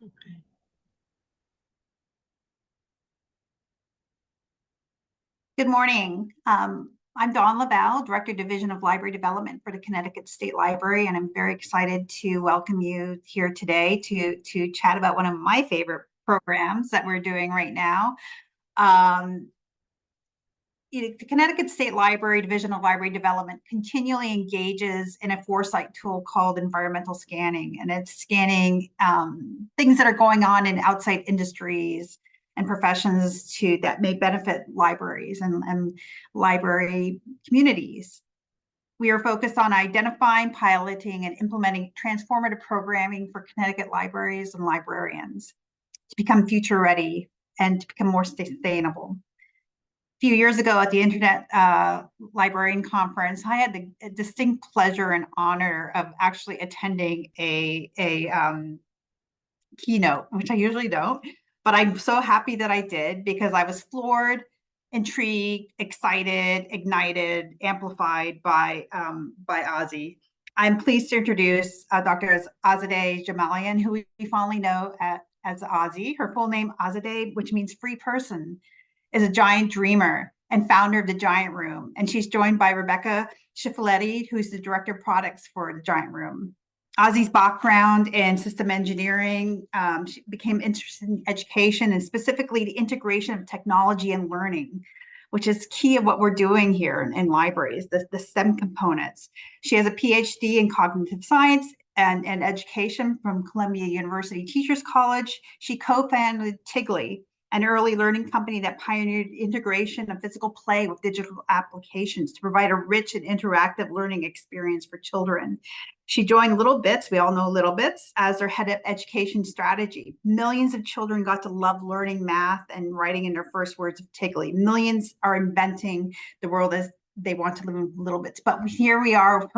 Okay. Good morning. I'm Dawn Laval, Director Division of Library Development for the Connecticut State Library, and I'm very excited to welcome you here today to chat about one of my favorite programs that we're doing right now. The Connecticut State Library Division of Library Development continually engages in a foresight tool called environmental scanning, and it's scanning things that are going on in outside industries and professions that may benefit libraries and library communities. We are focused on identifying, piloting, and implementing transformative programming for Connecticut libraries and librarians to become future ready and to become more sustainable. Few years ago at the Internet Librarian Conference, I had the distinct pleasure and honor of actually attending a keynote, which I usually don't, but I'm so happy that I did because I was floored, intrigued, excited, ignited, amplified by Ozzy. I'm pleased to introduce Dr. Azadeh Jamalian, who we fondly know as Ozzy. Her full name, Azadeh, which means free person, is a giant dreamer and founder of the Giant Room. And she's joined by Rebecca Schifoletti, who's the director of products for the Giant Room. Ozzy's background in system engineering, she became interested in education and specifically the integration of technology and learning, which is key of what we're doing here in libraries, the STEM components. She has a PhD in cognitive science and education from Columbia University Teachers College. She co-founded Tigly, an early learning company that pioneered integration of physical play with digital applications to provide a rich and interactive learning experience for children. She joined Little Bits, we all know Little Bits, as their head of education strategy. Millions of children got to love learning math and writing in their first words of Tigly. Millions are inventing the world as they want to live in Little Bits. But here we are,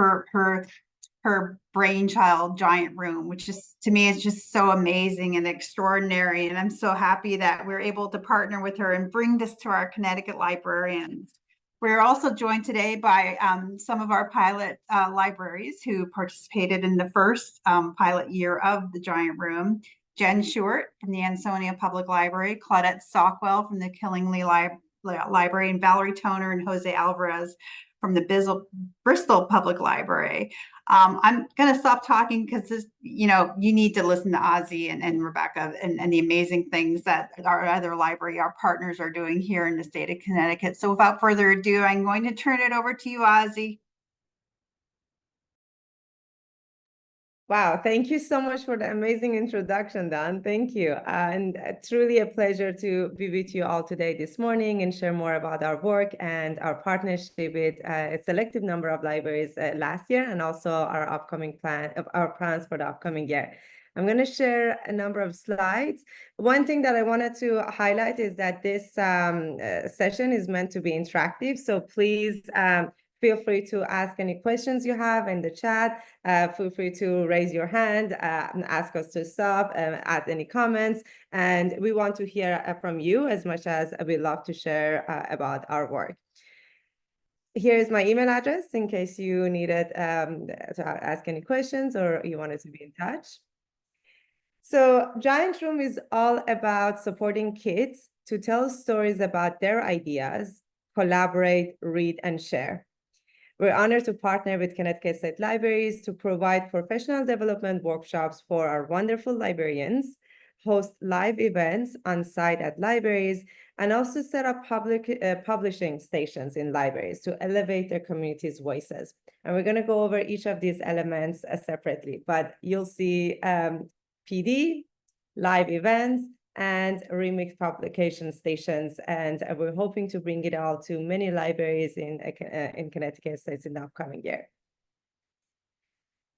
her brainchild, Giant Room, which is, to me, is just so amazing and extraordinary. And I'm so happy that we're able to partner with her and bring this to our Connecticut librarians. We're also joined today by some of our pilot libraries who participated in the first pilot year of the Giant Room. Jen Short from the Ansonia Public Library, Claudette Stockwell from the Killingly Library, and Valerie Toner and Jose Alvarez from the Bristol Public Library. I'm going to stop talking because you need to listen to Ozzy and Rebecca and the amazing things that our other library, our partners, are doing here in the state of Connecticut. So without further ado, I'm going to turn it over to you, Ozzy. Wow, thank you so much for the amazing introduction, Dawn. Thank you. And truly a pleasure to be with you all today this morning and share more about our work and our partnership with a selective number of libraries last year, and also our upcoming plans for the upcoming year. I'm going to share a number of slides. One thing that I wanted to highlight is that this session is meant to be interactive. So please feel free to ask any questions you have in the chat. Feel free to raise your hand and ask us to stop, add any comments. And we want to hear from you as much as we love to share about our work. Here is my email address in case you needed to ask any questions or you wanted to be in touch. So Giant Room is all about supporting kids to tell stories about their ideas, collaborate, read, and share. We're honored to partner with Connecticut State Libraries to provide professional development workshops for our wonderful librarians, host live events on site at libraries, and also set up public publishing stations in libraries to elevate their community's voices. And we're going to go over each of these elements separately, but you'll see PD, live events, and remix publication stations. And we're hoping to bring it all to many libraries in Connecticut State in the upcoming year.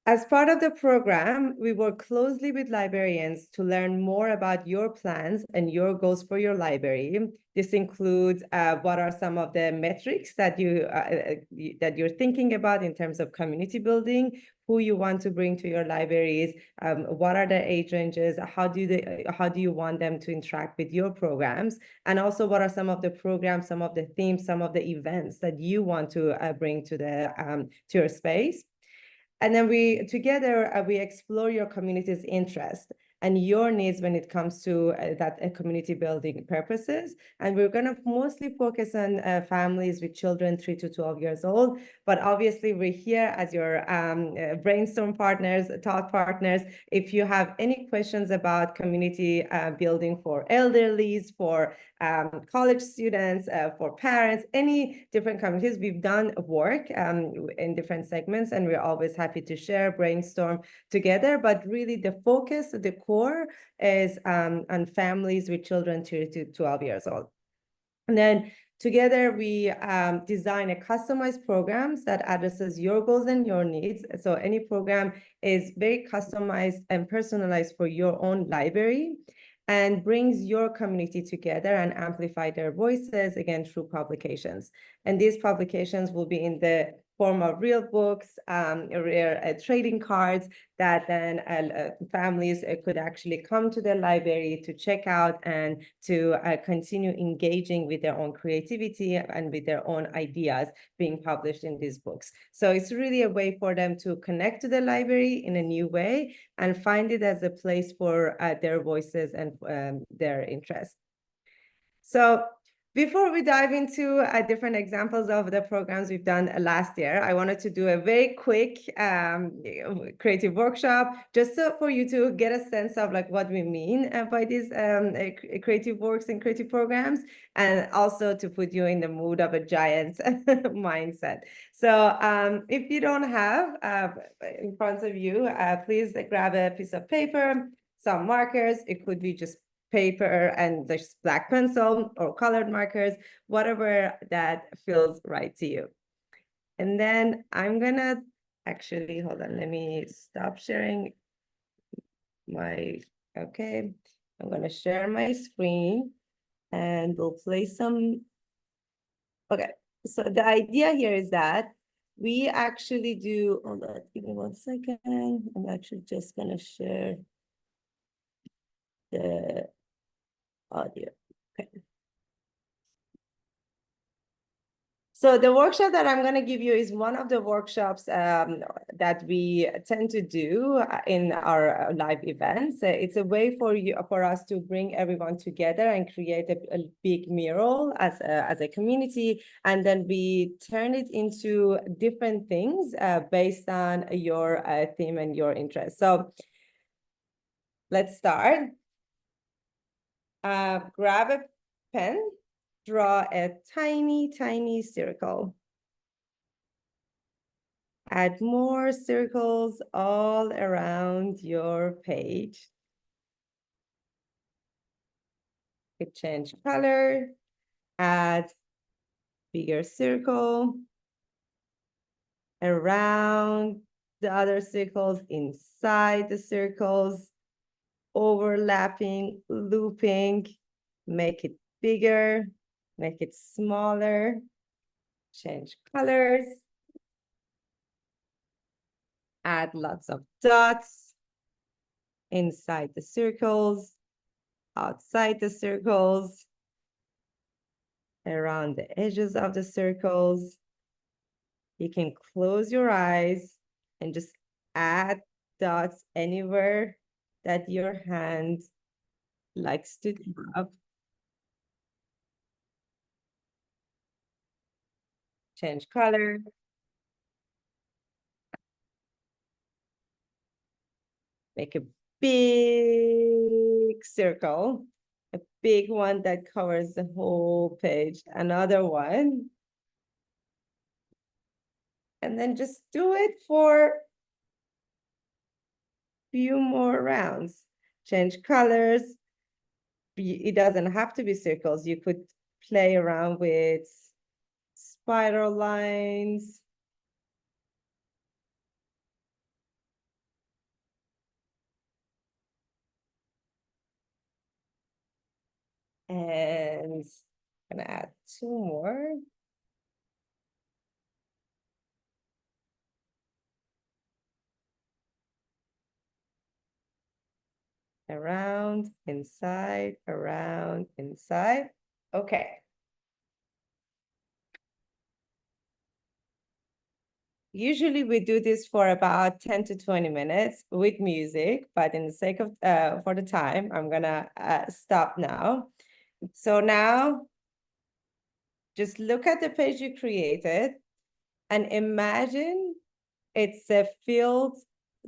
As part of the program, we work closely with librarians to learn more about your plans and your goals for your library. This includes what are some of the metrics that you're thinking about in terms of community building, who you want to bring to your libraries, what are the age ranges, how do you want them to interact with your programs, and also what are some of the programs, some of the themes, some of the events that you want to bring to your space. And then we explore your community's interest and your needs when it comes to that community building purposes. And we're going to mostly focus on families with children 3 to 12 years old. But obviously, we're here as your brainstorm partners, thought partners. If you have any questions about community building for elderlies, for college students, for parents, any different communities, we've done work in different segments, and we're always happy to share, brainstorm together. But really, the focus, the core is on families with children 2 to 12 years old. And then together, we design a customized programs that addresses your goals and your needs. So any program is very customized and personalized for your own library, and brings your community together and amplify their voices, again, through publications. And these publications will be in the form of real books, rare trading cards that then families could actually come to the library to check out and to continue engaging with their own creativity and with their own ideas being published in these books. So it's really a way for them to connect to the library in a new way and find it as a place for their voices and their interests. So before we dive into different examples of the programs we've done last year, I wanted to do a very quick creative workshop, just for you to get a sense of like what we mean by these creative works and creative programs, and also to put you in the mood of a giant mindset. So if you don't have in front of you, please grab a piece of paper, some markers. It could be just paper and there's black pencil or colored markers, whatever that feels right to you. And then I'm gonna actually, hold on, let me stop sharing my, okay. I'm gonna share my screen and we'll play some, okay. So the idea here is that we actually do, hold on, give me 1 second. I'm actually just gonna share the audio. Okay. So the workshop that I'm going to give you is one of the workshops that we tend to do in our live events. It's a way for us to bring everyone together and create a big mural as a community, and then we turn it into different things based on your theme and your interest. So let's start. Grab a pen. Draw a tiny, tiny circle. Add more circles all around your page. You could change color, add bigger circle around the other circles, inside the circles, overlapping, looping, make it bigger, make it smaller, change colors, add lots of dots inside the circles, outside the circles, around the edges of the circles. You can close your eyes and just add dots anywhere that your hand likes to drop. Change color. Make a big circle, a big one that covers the whole page. Another one. And then just do it for few more rounds. Change colors. It doesn't have to be circles. You could play around with spiral lines. And I'm gonna add 2 more. Around, inside, around, inside. Okay. usually we do this for about 10 to 20 minutes with music, but in the sake of, for the time, I'm gonna stop now. So now, just look at the page you created and imagine it's a field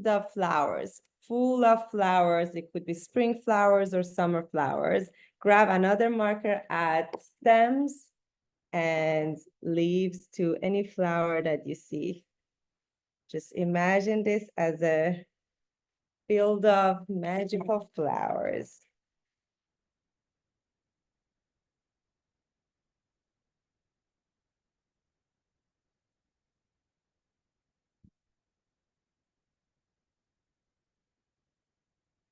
of flowers, full of flowers. It could be spring flowers or summer flowers. Grab another marker, add stems and leaves to any flower that you see. Just imagine this as a field of magical flowers.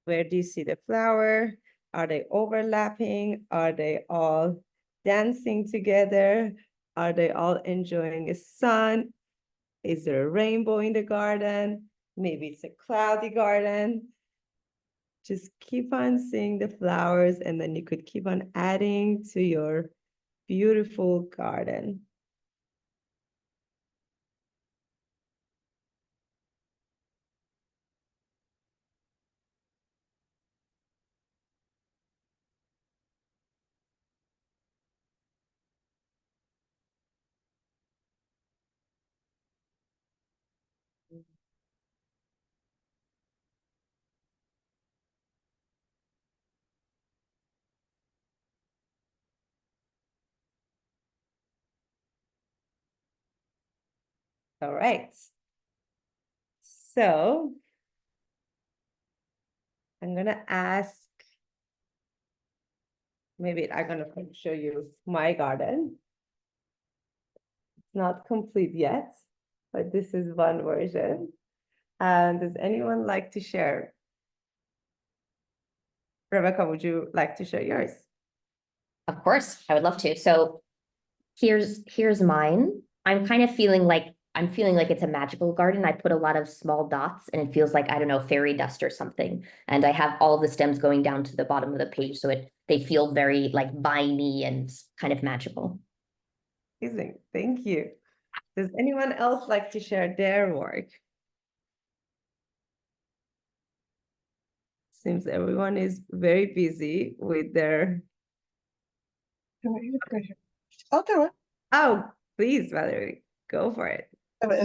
Where do you see the flower? Are they overlapping? Are they all dancing together? Are they all enjoying the sun? Is there a rainbow in the garden? Maybe it's a cloudy garden. Just keep on seeing the flowers, and then you could keep on adding to your beautiful garden. All right. So I'm gonna ask, maybe I'm gonna show you my garden. It's not complete yet, but this is one version. And does anyone like to share? Rebecca, would you like to share yours? Of course, I would love to. So here's mine. I'm feeling like it's a magical garden. I put a lot of small dots and it feels like, I don't know, fairy dust or something. And I have all the stems going down to the bottom of the page. So they feel very like viney and kind of magical. Amazing, thank you. Does anyone else like to share their work? Seems everyone is very busy with their. I'll do it. Oh, please, Valerie, go for it. Okay.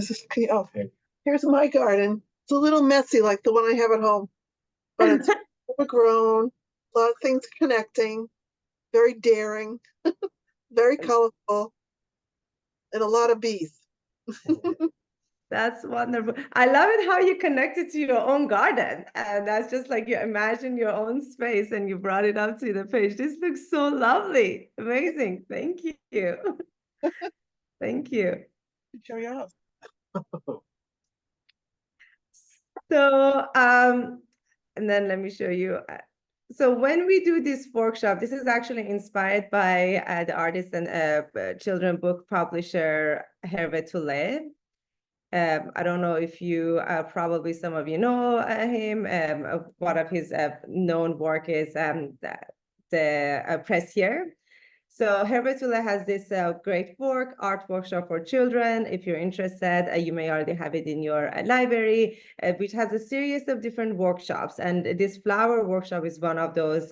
Here's my garden. It's a little messy like the one I have at home, but it's overgrown, a lot of things connecting, very daring, very colorful, and a lot of bees. That's wonderful. I love it how you connected to your own garden. And that's just like you imagine your own space and you brought it up to the page. This looks so lovely. Amazing. Thank you. Thank you. Show you off. So, and then let me show you. So when we do this workshop, this is actually inspired by the artist and children book publisher Hervé Tullet. I don't know if you, probably some of you know him. One of his known work is the Press Here. So Hervé Tullet has this great work, art workshop for children. If you're interested, you may already have it in your library, which has a series of different workshops. And this flower workshop is one of those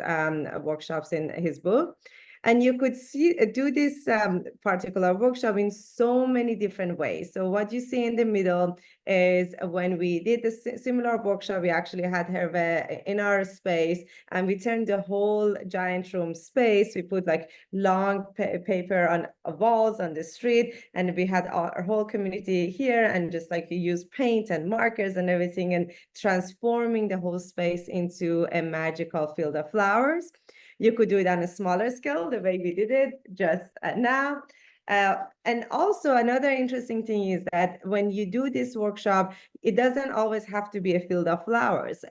workshops in his book. And you could see do this particular workshop in so many different ways. So what you see in the middle is when we did the similar workshop, we actually had Hervé in our space, and we turned the whole giant room space. We put like long paper on walls on the street, and we had our whole community here, and just like we use paint and markers and everything, and transforming the whole space into a magical field of flowers. You could do it on a smaller scale, the way we did it just now. And also another interesting thing is that when you do this workshop, it doesn't always have to be a field of flowers.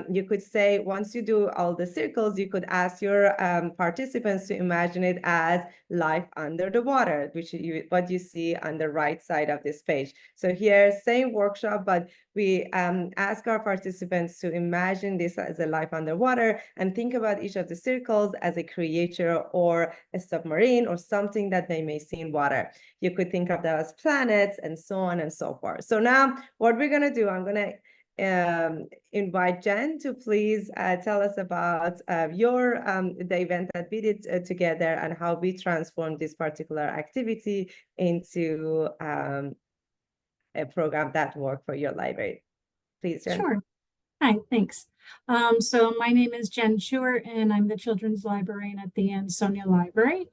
You could say, once you do all the circles, you could ask your participants to imagine it as life under the water, which what you see on the right side of this page. So here, same workshop, but we ask our participants to imagine this as a life underwater and think about each of the circles as a creature or a submarine or something that they may see in water. You could think of them as planets and so on and so forth. So now what we're going to do, I'm going to invite Jen to please tell us about the event that we did together and how we transformed this particular activity into a program that worked for your library. Please, Jen. Sure. Hi, thanks. So my name is Jen Schuer, and I'm the children's librarian at the Ansonia Library.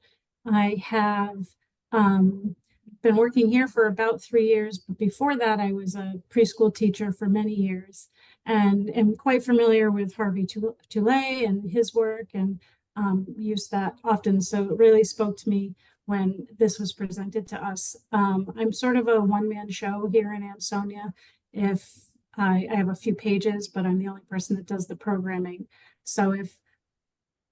I have been working here for about 3 years, but before that, I was a preschool teacher for many years, and am quite familiar with Harvey Tulay and his work, and use that often. So it really spoke to me when this was presented to us. I'm sort of a one-man show here in Ansonia. If I have a few pages, but I'm the only person that does the programming. So if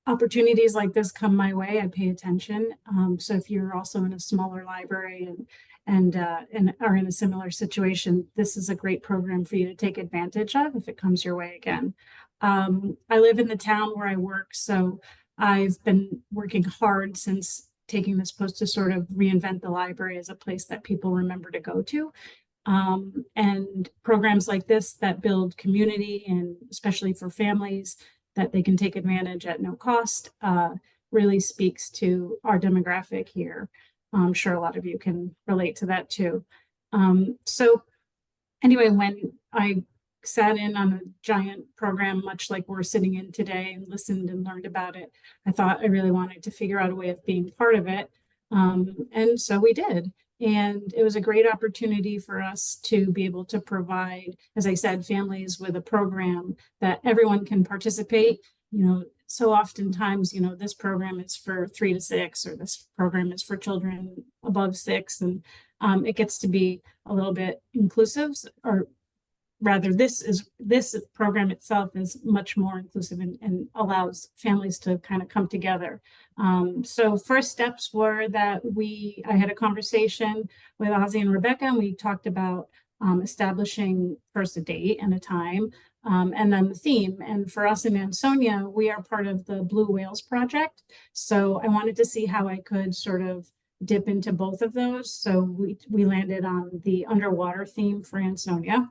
opportunities like this come my way, I pay attention. So if you're also in a smaller library and are in a similar situation, this is a great program for you to take advantage of if it comes your way again. I live in the town where I work, so I've been working hard since taking this post to sort of reinvent the library as a place that people remember to go to. And programs like this that build community, and especially for families that they can take advantage at no cost, really speaks to our demographic here. I'm sure a lot of you can relate to that too. So anyway, when I sat in on a giant program, much like we're sitting in today, and listened and learned about it, I thought I really wanted to figure out a way of being part of it. And so we did. And it was a great opportunity for us to be able to provide, as I said, families with a program that everyone can participate. You know, so oftentimes, you know, this program is for 3 to 6, or this program is for children above 6. And it gets to be a little bit inclusive, or rather, this program itself is much more inclusive and allows families to kind of come together. So first steps were that I had a conversation with Ozzy and Rebecca, and we talked about establishing first a date and a time, and then the theme. And for us in Ansonia, we are part of the Blue Whales Project. So I wanted to see how I could sort of dip into both of those. So we landed on the underwater theme for Ansonia.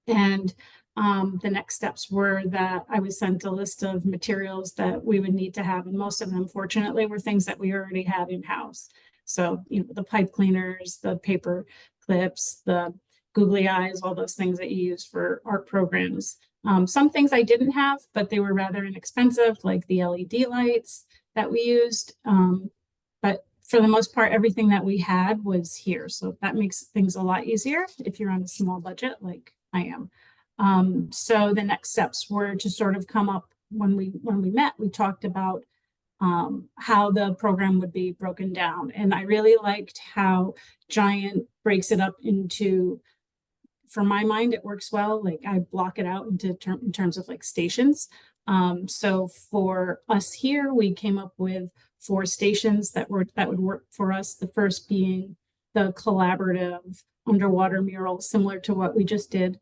And the next steps were that I was sent a list of materials that we would need to have. And most of them, fortunately, were things that we already had in-house. So, you know, the pipe cleaners, the paper clips, the googly eyes, all those things that you use for art programs. Some things I didn't have, but they were rather inexpensive, like the LED lights that we used. But for the most part, everything that we had was here. So that makes things a lot easier if you're on a small budget like I am. So the next steps were to sort of come up when we met, we talked about how the program would be broken down. And I really liked how Giant breaks it up into, for my mind, it works well. Like I block it out into in terms of like stations. So for us here, we came up with 4 stations that would work for us. The first being the collaborative underwater mural, similar to what we just did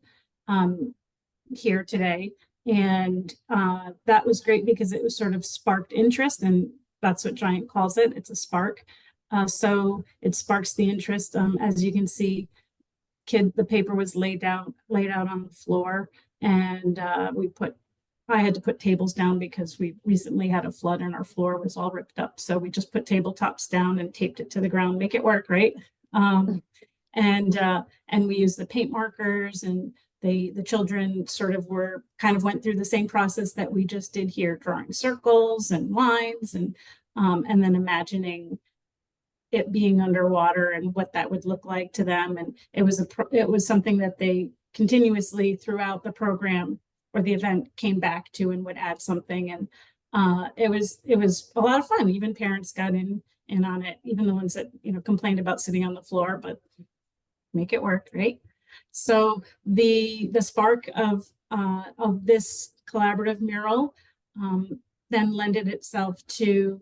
here today. And that was great because it was sort of sparked interest, and that's what Giant calls it. It's a spark. So it sparks the interest. As you can see, the paper was laid out on the floor, and I had to put tables down because we recently had a flood and our floor was all ripped up. So we just put tabletops down and taped it to the ground, make it work, right? And we used the paint markers, and the children sort of went through the same process that we just did here, drawing circles and lines, and then imagining it being underwater and what that would look like to them. And it was something that they continuously throughout the program or the event came back to and would add something. And it was a lot of fun. Even parents got in on it, even the ones that complained about sitting on the floor, but make it work, right? So the spark of this collaborative mural then lended itself to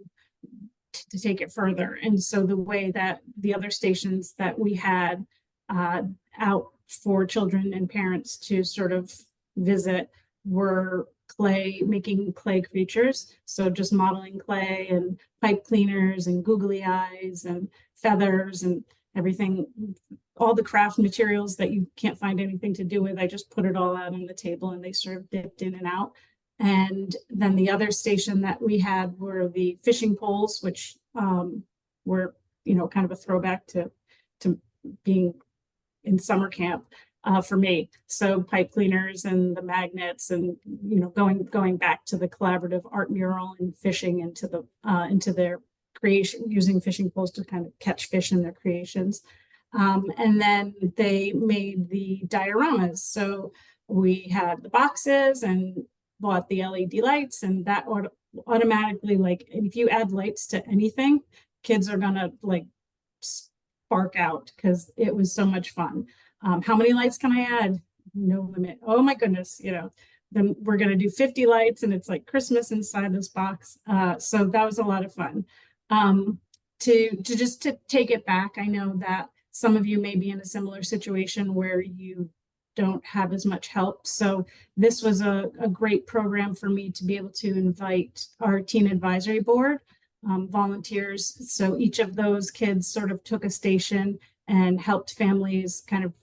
take it further. And so the way that the other stations that we had out for children and parents to sort of visit were making clay creatures. So just modeling clay and pipe cleaners and googly eyes and feathers and everything, all the craft materials that you can't find anything to do with. I just put it all out on the table and they sort of dipped in and out. And then the other station that we had were the fishing poles, which were, kind of a throwback to being in summer camp for me. So pipe cleaners and the magnets and, going back to the collaborative art mural and fishing into their creation, using fishing poles to kind of catch fish in their creations. And then they made the dioramas. So we had the boxes and bought the LED lights, and that automatically, like, if you add lights to anything, kids are gonna like spark out because it was so much fun. How many lights can I add? No limit. Oh my goodness, then we're gonna do 50 lights and it's like Christmas inside this box. So that was a lot of fun. To take it back, I know that some of you may be in a similar situation where you don't have as much help. So this was a great program for me to be able to invite our teen advisory board volunteers. So each of those kids sort of took a station and helped families, kind of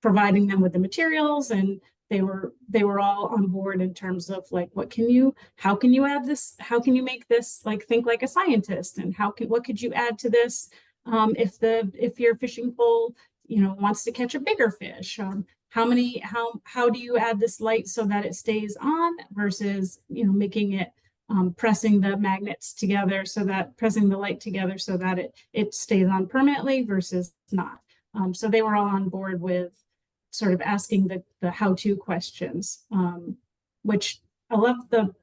providing them with the materials, and they were all on board in terms of like, how can you add this? How can you make this like think like a scientist? And what could you add to this if your fishing pole wants to catch a bigger fish? How do you add this light so that it stays on versus making it pressing the magnets together, so that pressing the light together so that it stays on permanently versus not. So they were all on board with sort of asking the how-to questions, which I love the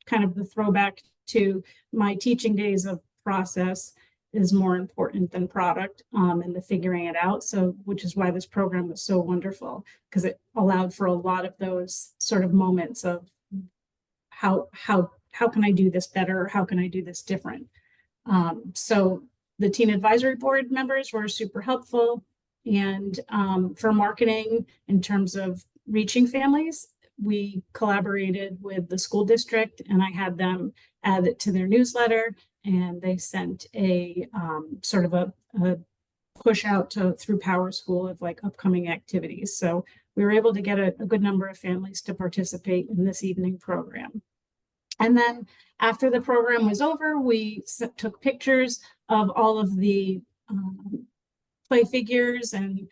kind of the throwback to my teaching days of process is more important than product, and the figuring it out. So, which is why this program was so wonderful, because it allowed for a lot of those sort of moments of how can I do this better? How can I do this different? So the teen advisory board members were super helpful. And for marketing, in terms of reaching families, we collaborated with the school district, and I had them add it to their newsletter, and they sent a sort of a push out through PowerSchool of like upcoming activities. So we were able to get a good number of families to participate in this evening program. And then after the program was over, we took pictures of all of the play figures and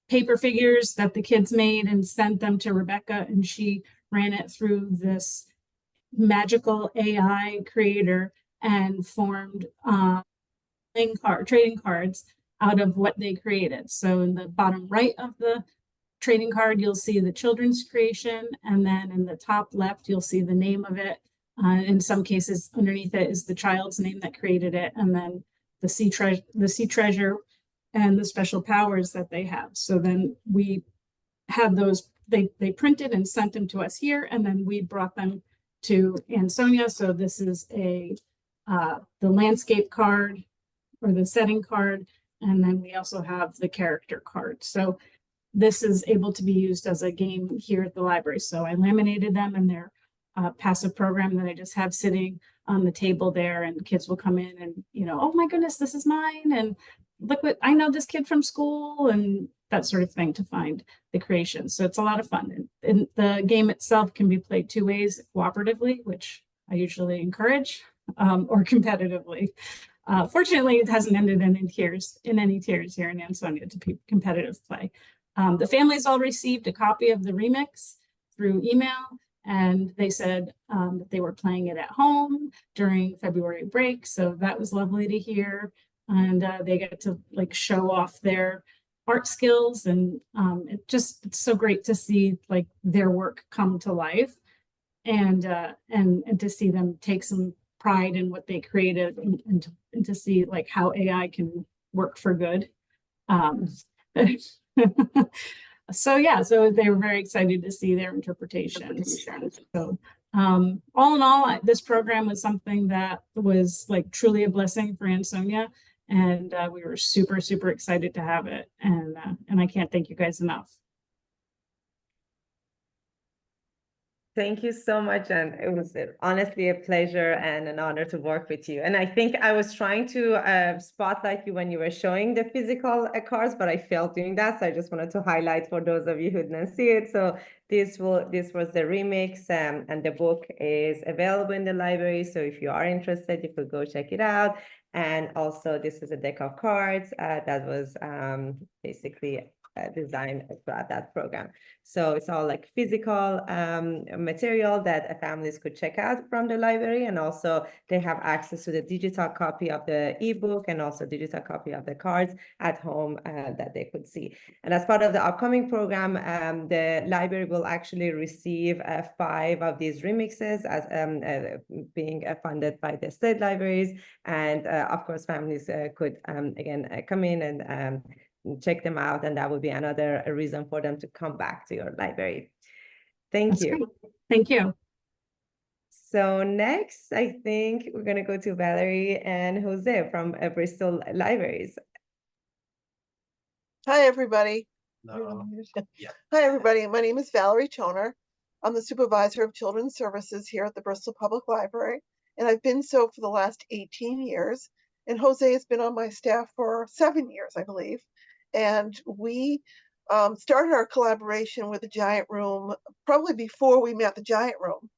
paper figures that the kids made and sent them to Rebecca, and she ran it through this magical AI creator and formed trading cards out of what they created. So in the bottom right of the trading card, you'll see the children's creation, and then in the top left, you'll see the name of it. In some cases, underneath it is the child's name that created it, and then the sea treasure and the special powers that they have. So then we had those, they printed and sent them to us here, and then we brought them to Ansonia. So this is the landscape card or the setting card, and then we also have the character card. So this is able to be used as a game here at the library. So I laminated them in their passive program that I just have sitting on the table there, and kids will come in and, oh my goodness, this is mine. And look what, I know this kid from school, and that sort of thing, to find the creation. So it's a lot of fun. And the game itself can be played two ways: cooperatively, which I usually encourage, or competitively. Fortunately, it hasn't ended in any tears here in Ansonia to be competitive play. The families all received a copy of the remix through email, and they said that they were playing it at home during February break. So that was lovely to hear. And they get to like show off their art skills, and it's so great to see like their work come to life, and to see them take some pride in what they created, and to see like how AI can work for good. So yeah, so they were very excited to see their interpretations. So all in all, this program was something that was like truly a blessing for Ansonia, and we were super, super excited to have it. And I can't thank you guys enough. Thank you so much. And it was honestly a pleasure and an honor to work with you. And I think I was trying to spotlight you when you were showing the physical cards, but I failed doing that. So I just wanted to highlight for those of you who didn't see it. So this was the remix, and the book is available in the library. So if you are interested, you could go check it out. And also this is a deck of cards that was basically designed throughout that program. So it's all like physical material that families could check out from the library, and also they have access to the digital copy of the ebook and also digital copy of the cards at home that they could see. And as part of the upcoming program, the library will actually receive 5 of these remixes as being funded by the state libraries. And of course, families could again come in and check them out, and that would be another reason for them to come back to your library. Thank That's you. great. Thank you. So next, I think we're going to go to Valerie and Jose from Bristol Libraries. Hi, everybody. Yeah. Hi, everybody. My name is Valerie Toner. I'm the supervisor of children's services here at the Bristol Public Library, and I've been so for the last 18 years. And Jose has been on my staff for 7 years, I believe. And we started our collaboration with the Giant Room probably before we met the Giant Room.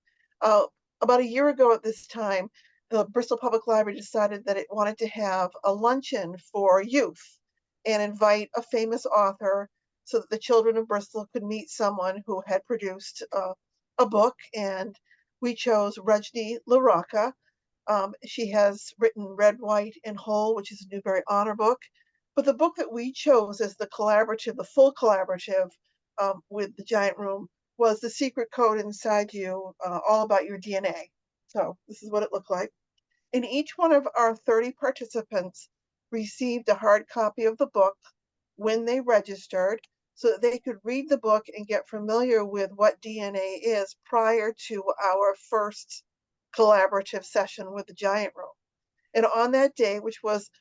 About a year ago at this time, the Bristol Public Library decided that it wanted to have a luncheon for youth and invite a famous author so that the children of Bristol could meet someone who had produced a book. And we chose Rajni LaRocca. She has written Red, White, and Whole, which is a Newbery Honor book. But the book that we chose as the collaborative, the full collaborative with the Giant Room, was The Secret Code Inside You, All About Your DNA. So this is what it looked like. And each one of our 30 participants received a hard copy of the book when they registered, so that they could read the book and get familiar with what DNA is prior to our first collaborative session with the Giant Room. And on that day, which was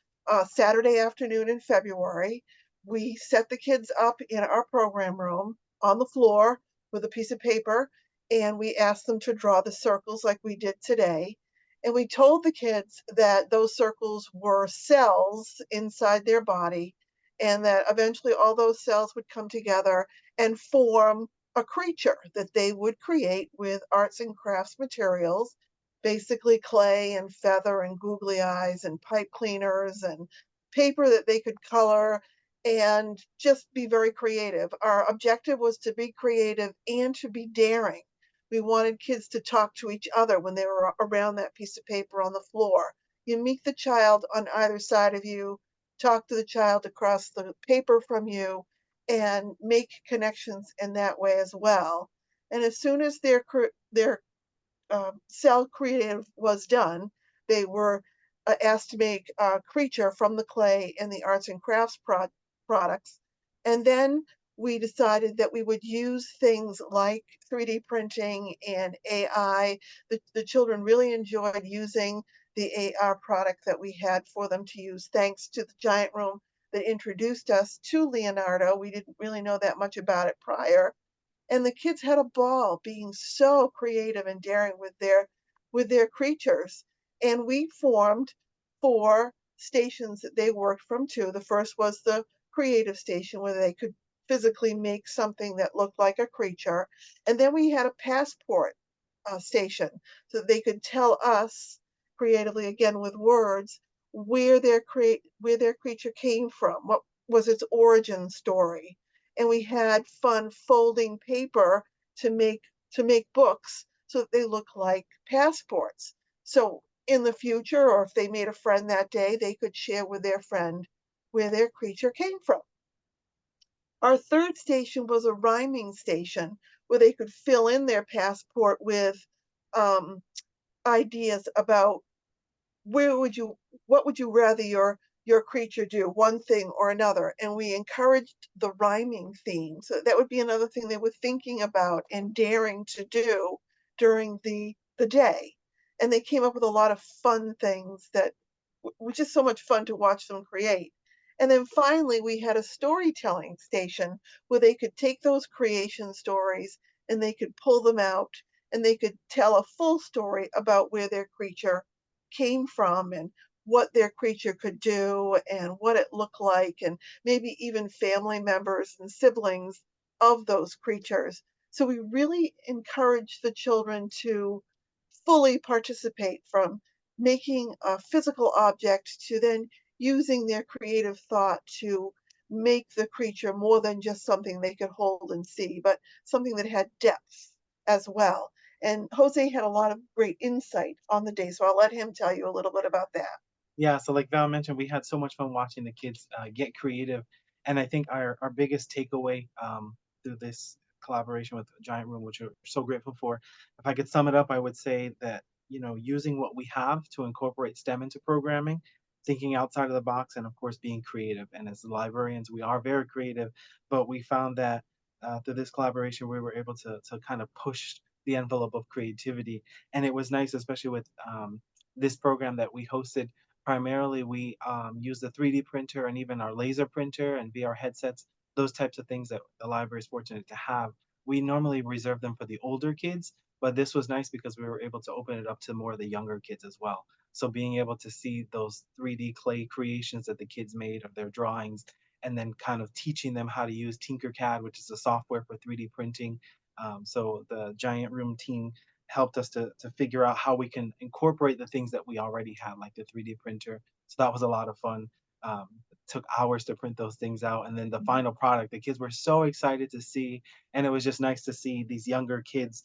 Saturday afternoon in February, we set the kids up in our program room on the floor with a piece of paper, and we asked them to draw the circles like we did today. And we told the kids that those circles were cells inside their body, and that eventually all those cells would come together and form a creature that they would create with arts and crafts materials, basically clay and feather and googly eyes and pipe cleaners and paper that they could color and just be very creative. Our objective was to be creative and to be daring. We wanted kids to talk to each other when they were around that piece of paper on the floor. You meet the child on either side of you, talk to the child across the paper from you, and make connections in that way as well. And as soon as their cell creative was done, they were asked to make a creature from the clay and the arts and crafts products. And then we decided that we would use things like 3D printing and AI. The children really enjoyed using the AR product that we had for them to use, thanks to the Giant Room that introduced us to Leonardo. We didn't really know that much about it prior. And the kids had a ball being so creative and daring with their creatures. And we formed 4 stations that they worked from too. The first was the creative station, where they could physically make something that looked like a creature. And then we had a passport station, so that they could tell us creatively, again with words, where their creature came from, what was its origin story. And we had fun folding paper to make books so that they look like passports. So in the future, or if they made a friend that day, they could share with their friend where their creature came from. Our third station was a rhyming station, where they could fill in their passport with ideas about what would you rather your your creature do one thing or another. And we encouraged the rhyming theme. So that would be another thing they were thinking about and daring to do during the day. And they came up with a lot of fun things that were just so much fun to watch them create. And then finally, we had a storytelling station where they could take those creation stories and they could pull them out and they could tell a full story about where their creature came from and what their creature could do and what it looked like, and maybe even family members and siblings of those creatures. So we really encourage the children to fully participate, from making a physical object to then using their creative thought to make the creature more than just something they could hold and see, but something that had depth as well. And Jose had a lot of great insight on the day, so I'll let him tell you a little bit about that. Yeah, so like Val mentioned, we had so much fun watching the kids get creative, and I think our biggest takeaway through this collaboration with Giant Room, which we're so grateful for, if I could sum it up, I would say that using what we have to incorporate STEM into programming, thinking outside of the box, and of course being creative. And as librarians, we are very creative, but we found that through this collaboration, we were able to kind of push the envelope of creativity, and it was nice, especially with this program that we hosted. Primarily, we use the 3D printer and even our laser printer and VR headsets, those types of things that the library is fortunate to have. We normally reserve them for the older kids, but this was nice because we were able to open it up to more of the younger kids as well. So being able to see those 3D clay creations that the kids made of their drawings, and then kind of teaching them how to use Tinkercad, which is a software for 3D printing. So the Giant Room team helped us to figure out how we can incorporate the things that we already had, like the 3D printer. So that was a lot of fun. It took hours to print those things out. And then the final product, the kids were so excited to see. And it was just nice to see these younger kids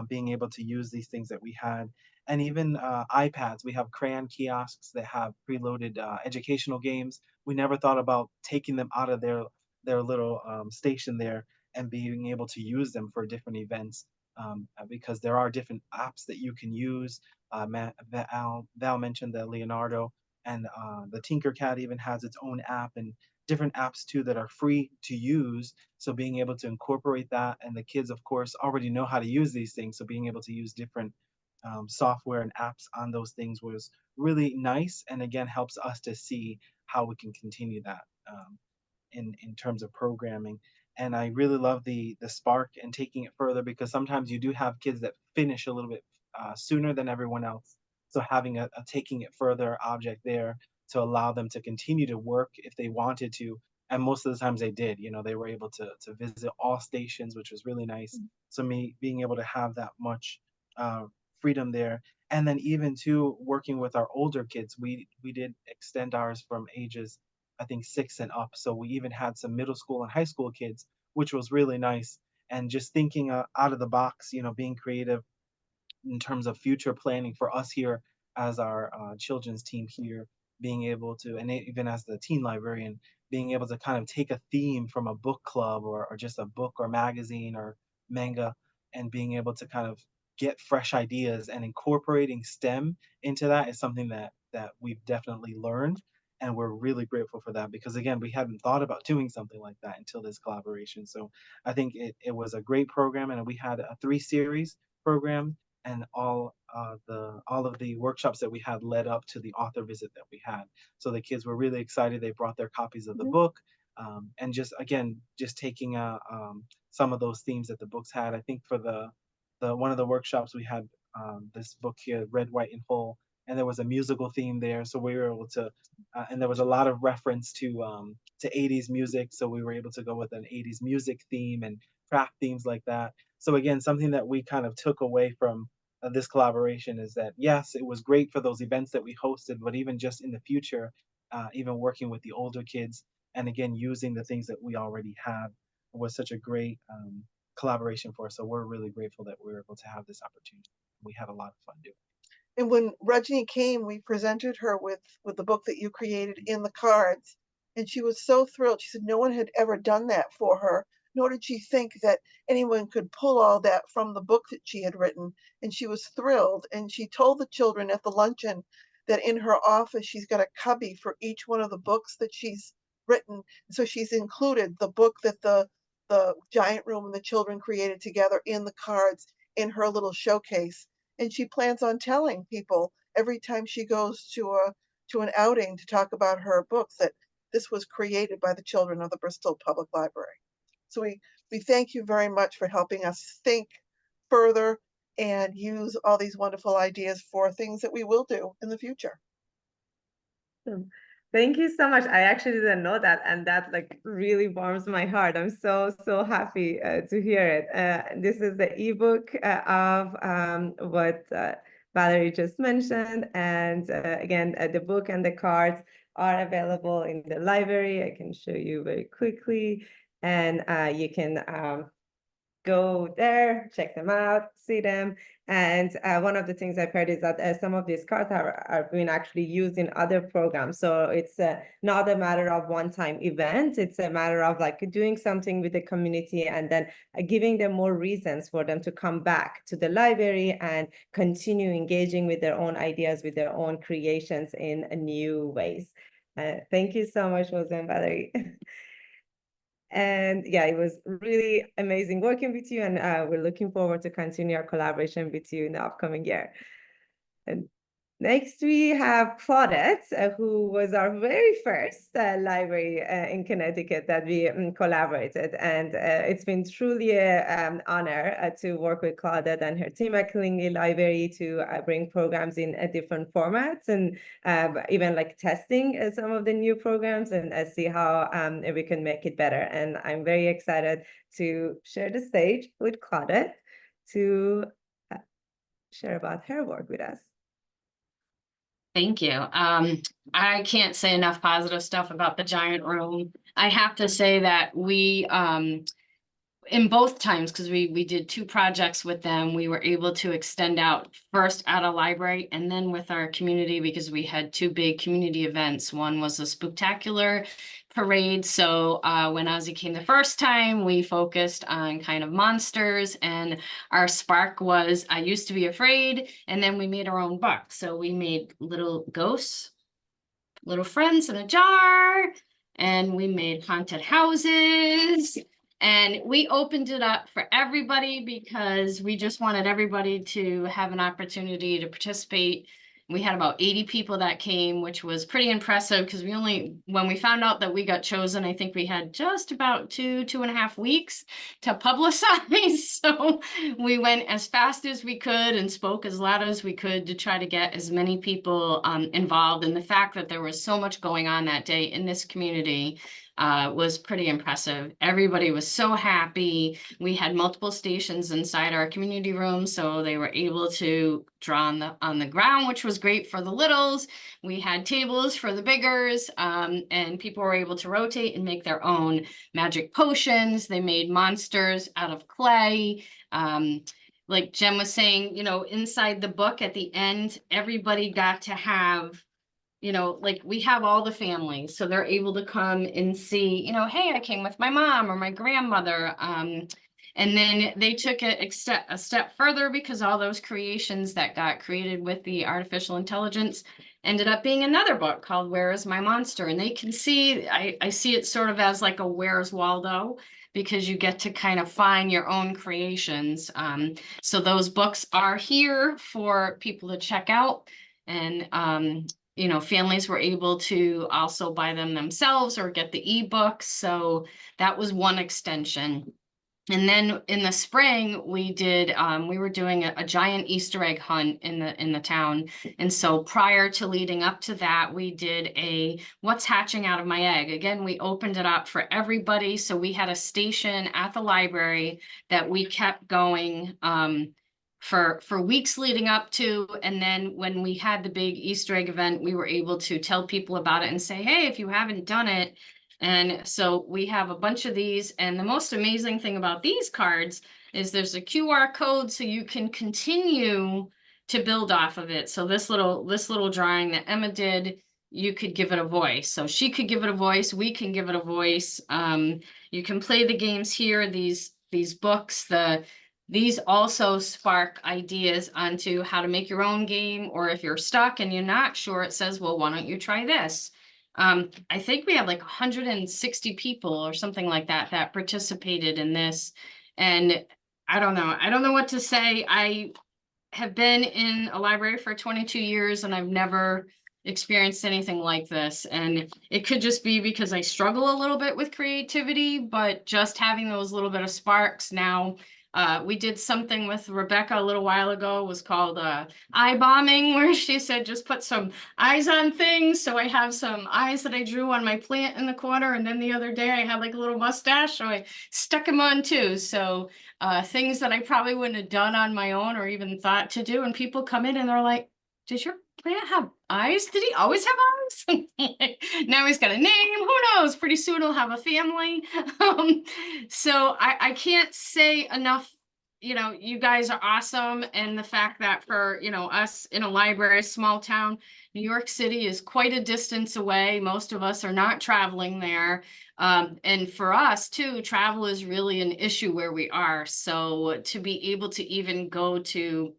being able to use these things that we had. And even iPads, we have crayon kiosks that have preloaded educational games. We never thought about taking them out of their little station there and being able to use them for different events, because there are different apps that you can use. Val mentioned the Leonardo, and the Tinkercad even has its own app, and different apps too that are free to use. So being able to incorporate that, and the kids, of course, already know how to use these things. So being able to use different software and apps on those things was really nice, and again helps us to see how we can continue that in terms of programming. And I really love the spark and taking it further, because sometimes you do have kids that finish a little bit sooner than everyone else. So having a taking it further object there to allow them to continue to work if they wanted to. And most of the times they did. They were able to visit all stations, which was really nice. So me being able to have that much uh, freedom there. And then even too, working with our older kids, we did extend ours from ages, I think, 6 and up. So we even had some middle school and high school kids, which was really nice. And just thinking out of the box, being creative in terms of future planning for us here as our children's team here, being able to, and even as the teen librarian, being able to kind of take a theme from a book club, or just a book or magazine or manga, and being able to kind of get fresh ideas, and incorporating STEM into that is something that we've definitely learned. And we're really grateful for that, because again, we hadn't thought about doing something like that until this collaboration. So I think it was a great program, and we had a 3 series program, and all of the workshops that we had led up to the author visit that we had. So the kids were really excited. They brought their copies of the book, and just taking some of those themes that the books had. I think for the one of the workshops we had this book here, Red, White, and Whole, and there was a musical theme there. So we were able to, and there was a lot of reference to 80s music. So we were able to go with an 80s music theme and craft themes like that. So again, something that we kind of took away from this collaboration is that, yes, it was great for those events that we hosted, but even just in the future, even working with the older kids, and again using the things that we already have, was such a great collaboration for us. So we're really grateful that we were able to have this opportunity. We had a lot of fun doing it. And when Rajni came, we presented her with the book that you created in the cards, and she was so thrilled. She said no one had ever done that for her, nor did she think that anyone could pull all that from the book that she had written. And she was thrilled. And she told the children at the luncheon that in her office, she's got a cubby for each one of the books that she's written. So she's included the book that the giant room and the children created together in the cards in her little showcase. And she plans on telling people every time she goes to an outing to talk about her books that this was created by the children of the Bristol Public Library. So we thank you very much for helping us think further and use all these wonderful ideas for things that we will do in the future. Thank you so much. I actually didn't know that, and that like really warms my heart. I'm so happy to hear it. This is the ebook of what Valerie just mentioned, and again, the book and the cards are available in the library. I can show you very quickly, and you can go there, check them out, see them. And one of the things I've heard is that some of these cards are being actually used in other programs. So it's not a matter of one-time event. It's a matter of like doing something with the community and then giving them more reasons for them to come back to the library and continue engaging with their own ideas, with their own creations in new ways. Thank you so much, Jose and Valerie. And yeah, it was really amazing working with you, and we're looking forward to continue our collaboration with you in the upcoming year. And next we have Claudette, who was our very first library in Connecticut that we collaborated. And it's been truly an honor to work with Claudette and her team at Killingly Library to bring programs in different formats and even like testing some of the new programs and see how we can make it better. And I'm very excited to share the stage with Claudette to share about her work with us. Thank you. I can't say enough positive stuff about the Giant Room. I have to say that we, in both times, because we did 2 projects with them, we were able to extend out first at a library and then with our community, because we had 2 big community events. One was a spooktacular parade. So when Ozzy came the first time, we focused on kind of monsters, and our spark was I used to be afraid, and then we made our own book. So we made little ghosts, little friends in a jar, and we made haunted houses. And we opened it up for everybody because we just wanted everybody to have an opportunity to participate. We had about 80 people that came, which was pretty impressive because when we found out that we got chosen, I think we had just about 2.5 weeks to publicize. So we went as fast as we could and spoke as loud as we could to try to get as many people involved. And the fact that there was so much going on that day in this community was pretty impressive. Everybody was so happy. We had multiple stations inside our community room, so they were able to draw on the ground, which was great for the littles. We had tables for the biggers, and people were able to rotate and make their own magic potions. They made monsters out of clay. Like Jen was saying, inside the book at the end, everybody got to have, like we have all the families, so they're able to come and see, hey, I came with my mom or my grandmother. And then they took it a step further because all those creations that got created with the artificial intelligence ended up being another book called Where is My Monster? And they can see, I see it sort of as like a Where's Waldo, because you get to kind of find your own creations. So those books are here for people to check out. And families were able to also buy them themselves or get the ebooks. So that was one extension. And then in the spring, we were doing a giant Easter egg hunt in the town. And so prior to leading up to that, we did a What's Hatching Out of My Egg. Again, we opened it up for everybody. So we had a station at the library that we kept going for weeks leading up to. And then when we had the big Easter egg event, we were able to tell people about it and say, hey, if you haven't done it. And so we have a bunch of these. And the most amazing thing about these cards is there's a QR code so you can continue to build off of it. So this little drawing that Emma did, you could give it a voice. So she could give it a voice. We can give it a voice. You can play the games here, these books, the these also spark ideas onto how to make your own game, or if you're stuck and you're not sure, it says, well, why don't you try this? I think we had like 160 people or something like that that participated in this. And I don't know what to say. I have been in a library for 22 years and I've never experienced anything like this. And it could just be because I struggle a little bit with creativity, but just having those little bit of sparks now. We did something with Rebecca a little while ago, it was called eye bombing, where she said, just put some eyes on things. So I have some eyes that I drew on my plant in the corner. And then the other day I had like a little mustache, so I stuck them on too. So things that I probably wouldn't have done on my own or even thought to do. And people come in and they're like, does your plant have eyes? Did he always have eyes? Now he's got a name. Who knows? Pretty soon he'll have a family. So I can't say enough. You know, you guys are awesome. And the fact that for, you know, us in a library, small town, New York City is quite a distance away. Most of us are not traveling there. And for us too, travel is really an issue where we are. So to be able to even go to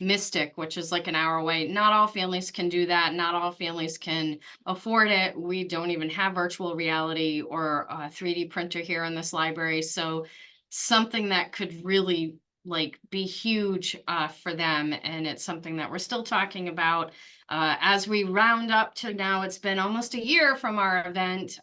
Mystic, which is like an hour away, not all families can do that. Not all families can afford it. We don't even have virtual reality or a 3D printer here in this library. So something that could really like be huge for them. And it's something that we're still talking about as we round up to now. It's been almost a year from our event.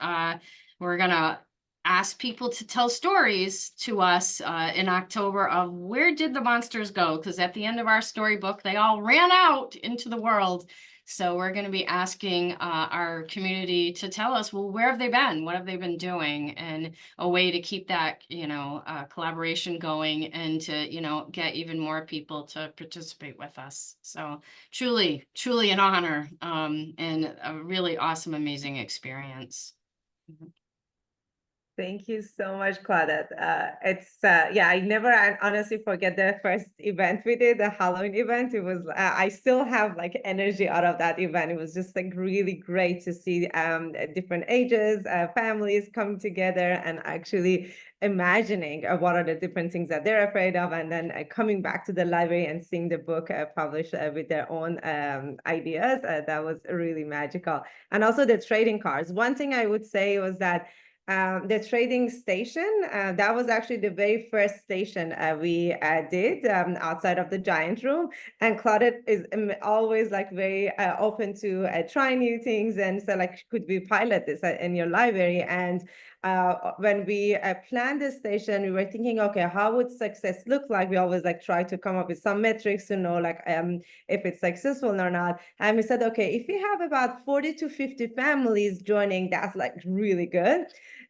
We're gonna ask people to tell stories to us in October of where did the monsters go? Because at the end of our storybook, they all ran out into the world. So we're going to be asking our community to tell us, well, where have they been? What have they been doing? And a way to keep that, you know, collaboration going and to, you know, get even more people to participate with us. So truly, truly an honor and a really awesome, amazing experience. Thank you so much, Claudette. Yeah, I never honestly forget the first event we did, the Halloween event. It was, I still have like energy out of that event. It was just like really great to see different ages, families coming together and actually imagining what are the different things that they're afraid of, and then coming back to the library and seeing the book published with their own ideas. That was really magical. And also the trading cards. One thing I would say was that the trading station, that was actually the very first station we did outside of the giant room. And Claudette is always like very open to try new things. And so like, could we pilot this in your library? And when we planned the station, we were thinking, okay, how would success look like? We always like try to come up with some metrics to know like if it's successful or not. And we said, okay, if we have about 40 to 50 families joining, that's like really good.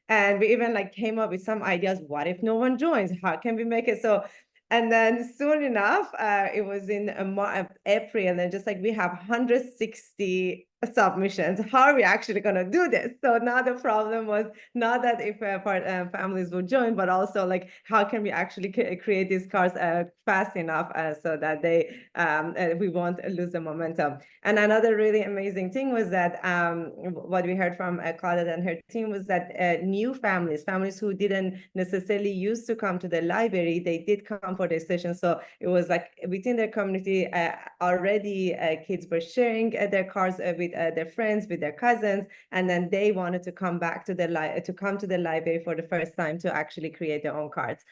And we even like came up with some ideas. What if no one joins? How can we make it so? And then soon enough, it was in April, and then just like we have 160 submissions. How are we actually going to do this? So now the problem was not that if families will join, but also like how can we actually create these cards fast enough so that we won't lose the momentum. And another really amazing thing was that what we heard from Claudette and her team was that new families who didn't necessarily used to come to the library, they did come for the session. So it was like within their community already kids were sharing their cards with their friends, with their cousins, and then they wanted to come back to the library for the first time to actually create their own cards.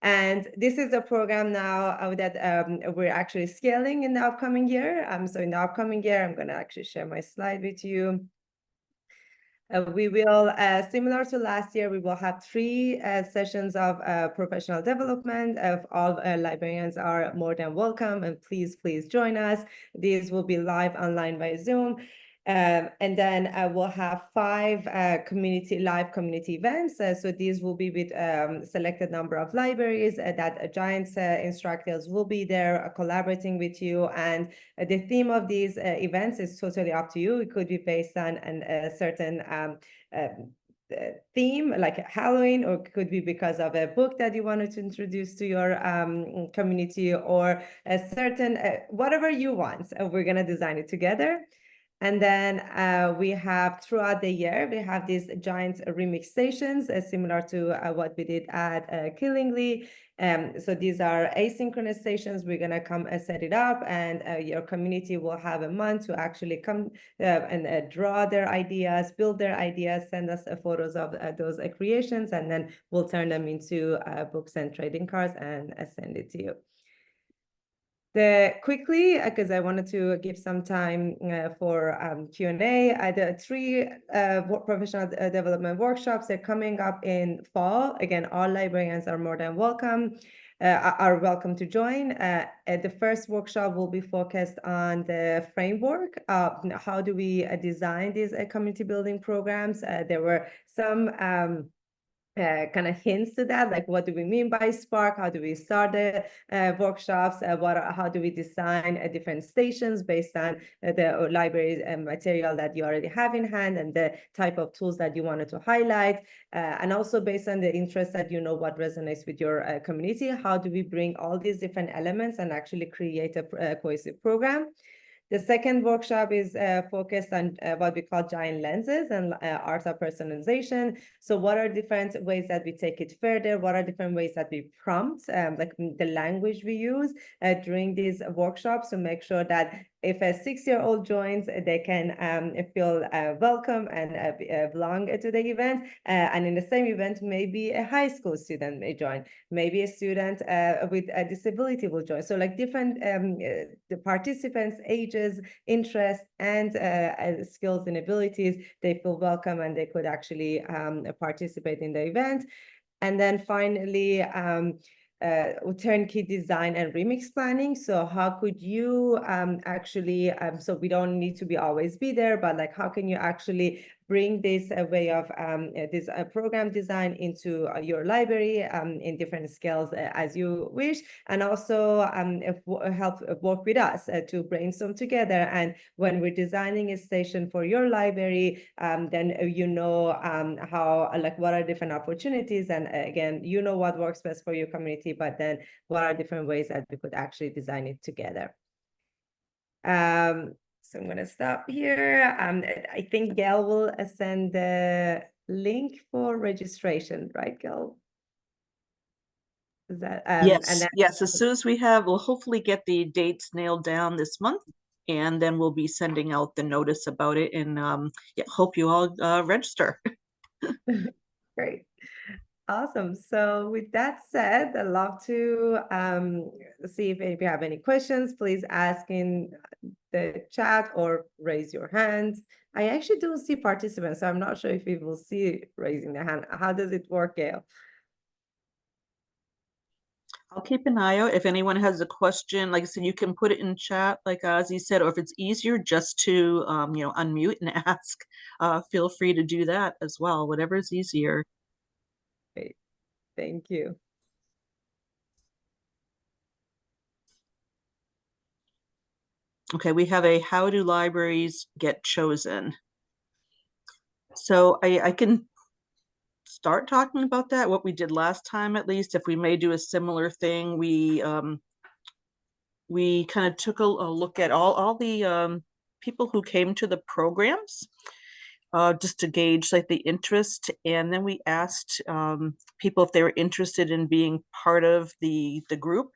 And this is a program now that we're actually scaling in the upcoming year. So in the upcoming year, I'm going to actually share my slide with you. We will, similar to last year, we will have 3 sessions of professional development. All librarians are more than welcome, and please join us. These will be live online by Zoom. And then we'll have 5 live community events. So these will be with selected number of libraries that Giants instructors will be there collaborating with you. And the theme of these events is totally up to you. It could be based on a certain theme like Halloween, or it could be because of a book that you wanted to introduce to your community, or a certain whatever you want. We're going to design it together. And then we have throughout the year, we have these giant remix stations, similar to what we did at Killingly. So these are asynchronous stations. We're going to come and set it up, and your community will have a month to actually come and draw their ideas, build their ideas, send us photos of those creations, and then we'll turn them into books and trading cards and send it to you. Quickly, because I wanted to give some time for Q&A, the 3 professional development workshops are coming up in fall. Again, all librarians are more than welcome, are welcome to join. The first workshop will be focused on the framework. How do we design these community building programs? There were some kind of hints to that, like what do we mean by Spark? How do we start the workshops? How do we design different stations based on the library material that you already have in hand and the type of tools that you wanted to highlight? And also based on the interest that you know what resonates with your community, how do we bring all these different elements and actually create a cohesive program? The second workshop is focused on what we call giant lenses and art of personalization. So what are different ways that we take it further? What are different ways that we prompt, like the language we use during these workshops to make sure that if a 6-year-old joins, they can feel welcome and belong to the event. And in the same event, maybe a high school student may join. Maybe a student with a disability will join. So like different the participants' ages, interests, and skills and abilities, they feel welcome and they could actually participate in the event. And then finally, turnkey design and remix planning. So how could you actually, so we don't need to always be there, but like how can you actually bring this way of this program design into your library in different scales as you wish, and also help work with us to brainstorm together. And when we're designing a station for your library, then you know how, like, what are different opportunities, and again, you know what works best for your community, but then what are different ways that we could actually design it together. So I'm going to stop here. I think Gail will send the link for registration, right, Gail? Is that, yes, and then, yes. As soon as we'll hopefully get the dates nailed down this month, and then we'll be sending out the notice about it. And yeah, hope you all register. Great. Awesome. So with that said, I'd love to see if you have any questions. Please ask in the chat or raise your hand. I actually don't see participants, so I'm not sure if you will see raising the hand. How does it work, Gail? I'll keep an eye out. If anyone has a question, like I said, you can put it in chat, like Ozzy said, or if it's easier just to unmute and ask, feel free to do that as well, whatever is easier. Great. Thank you. Okay, we have a how do libraries get chosen? So I can start talking about that, what we did last time, at least. If we may do a similar thing, we kind of took a look at all the people who came to the programs, just to gauge like the interest, and then we asked people if they were interested in being part of the group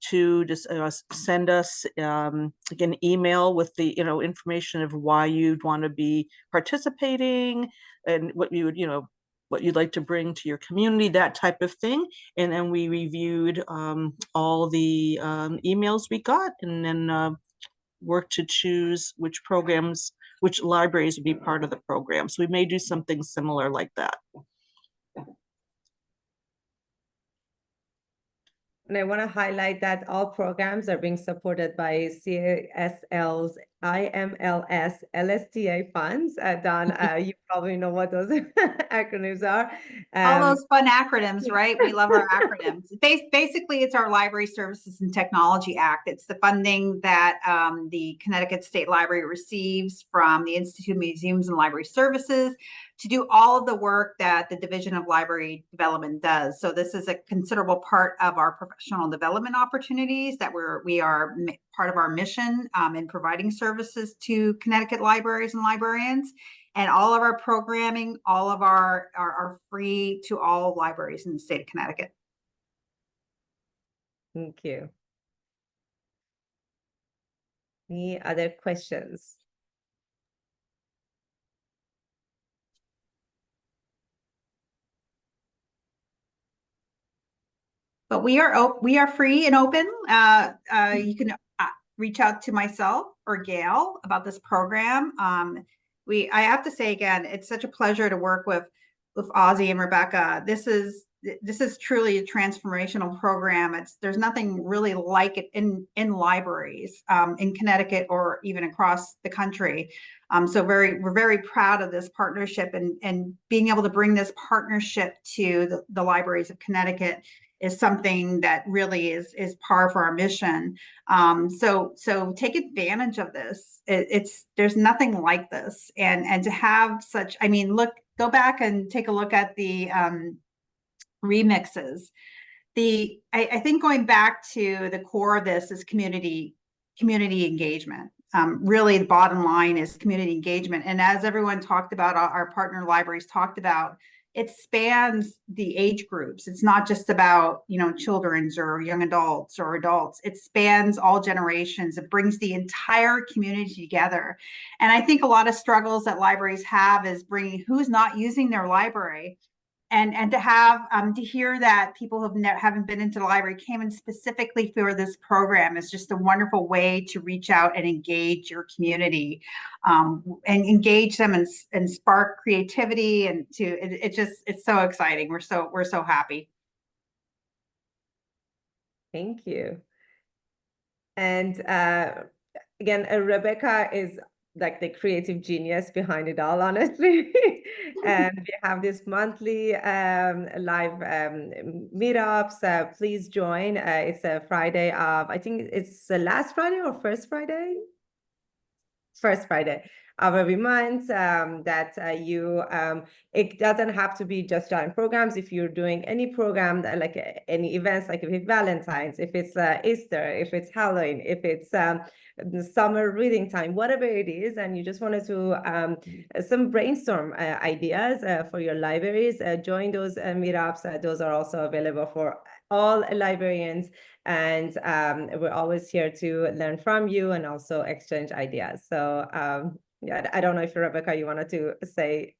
to just send us like an email with the information of why you'd want to be participating and what you would what you'd like to bring to your community, that type of thing. And then we reviewed all the emails we got, and then worked to choose which libraries would be part of the program. So we may do something similar like that. And I want to highlight that all programs are being supported by CASL's IMLS LSTA funds. Don, you probably know what those acronyms are. All those fun acronyms, right? We love our acronyms. Basically, it's our Library Services and Technology Act. It's the funding that the Connecticut State Library receives from the Institute of Museums and Library Services to do all of the work that the Division of Library Development does. So this is a considerable part of our professional development opportunities that we are part of our mission in providing services services to Connecticut libraries and librarians. And all of our programming, all of are free to all libraries in the state of Connecticut. Thank you. Any other questions? But we are free and open. You can reach out to myself or Gail about this program. I have to say again, it's such a pleasure to work with Ozzy and Rebecca. This is truly a transformational program. There's nothing really like it in libraries in Connecticut or even across the country. So we're very proud of this partnership, and being able to bring this partnership to the libraries of Connecticut is something that really is par for our mission. So take advantage of this. There's nothing like this, and to have such, I mean, go back and take a look at the remixes. I think going back to the core of this is community engagement. Really, the bottom line is community engagement. And as everyone talked about, our partner libraries talked about, it spans the age groups. It's not just about, children's or young adults or adults. It spans all generations. It brings the entire community together. And I think a lot of struggles that libraries have is bringing who's not using their library. And to have to hear that people haven't been into the library came in specifically for this program is just a wonderful way to reach out and engage your community, and engage them and spark creativity, and it's so exciting. We're so happy. Thank you. And again, Rebecca is like the creative genius behind it all, honestly. And we have this monthly live meetups. Please join. It's a Friday of, I think it's the last Friday or first Friday? First Friday of every month. It doesn't have to be just giant programs. If you're doing any program, like any events, like if it's Valentine's, if it's Easter, if it's Halloween, if it's the summer reading time, whatever it is, and you just wanted to some brainstorm ideas for your libraries, join those meetups. Those are also available for all librarians, and we're always here to learn from you and also exchange ideas. So yeah, I don't know if Rebecca, you wanted to say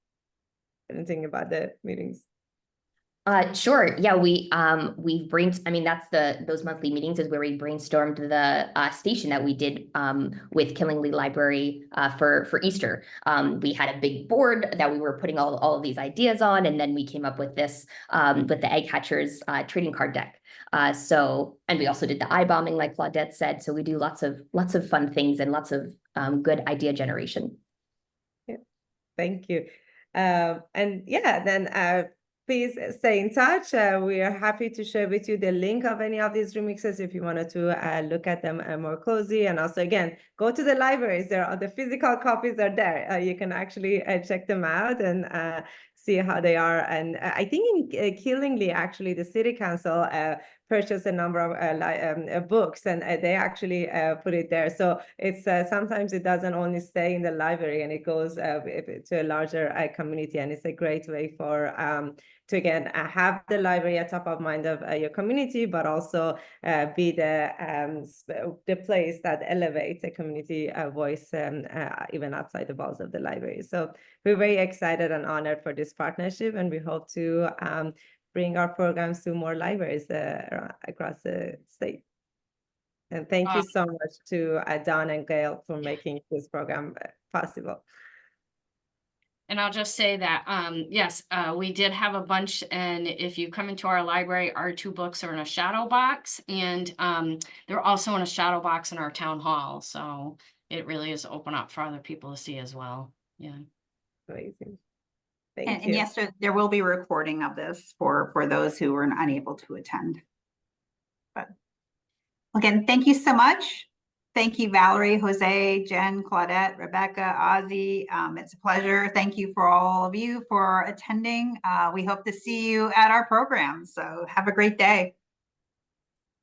anything about the meetings. Sure. Yeah, that's those monthly meetings is where we brainstormed the station that we did with Killingly Library for Easter. We had a big board that we were putting all of these ideas on, and then we came up with this with the Egg Hatchers trading card deck. And we also did the eye bombing, like Claudette said. So we do lots of fun things and lots of good idea generation. Yeah. Thank you. And yeah, then please stay in touch. We are happy to share with you the link of any of these remixes if you wanted to look at them more closely. And also, again, go to the libraries. The physical copies are there. You can actually check them out and see how they are. And I think in Killingly, actually, the city council purchased a number of books, and they actually put it there. So it's sometimes it doesn't only stay in the library, and it goes to a larger community. And it's a great way for to again have the library at top of mind of your community, but also be the place that elevates the community voice even outside the walls of the library. So we're very excited and honored for this partnership, and we hope to bring our programs to more libraries across the state. And thank you so much to Dawn and Gail for making this program possible. And I'll just say that, yes, we did have a bunch, and if you come into our library, our 2 books are in a shadow box, and they're also in a shadow box in our town hall. So it really is open up for other people to see as well. Yeah. Amazing. And yes, there will be a recording of this for those who were unable to attend. But again, thank you so much. Thank you, Valerie, Jose, Jen, Claudette, Rebecca, Ozzy. It's a pleasure. Thank you for all of you for attending. We hope to see you at our program. So have a great day.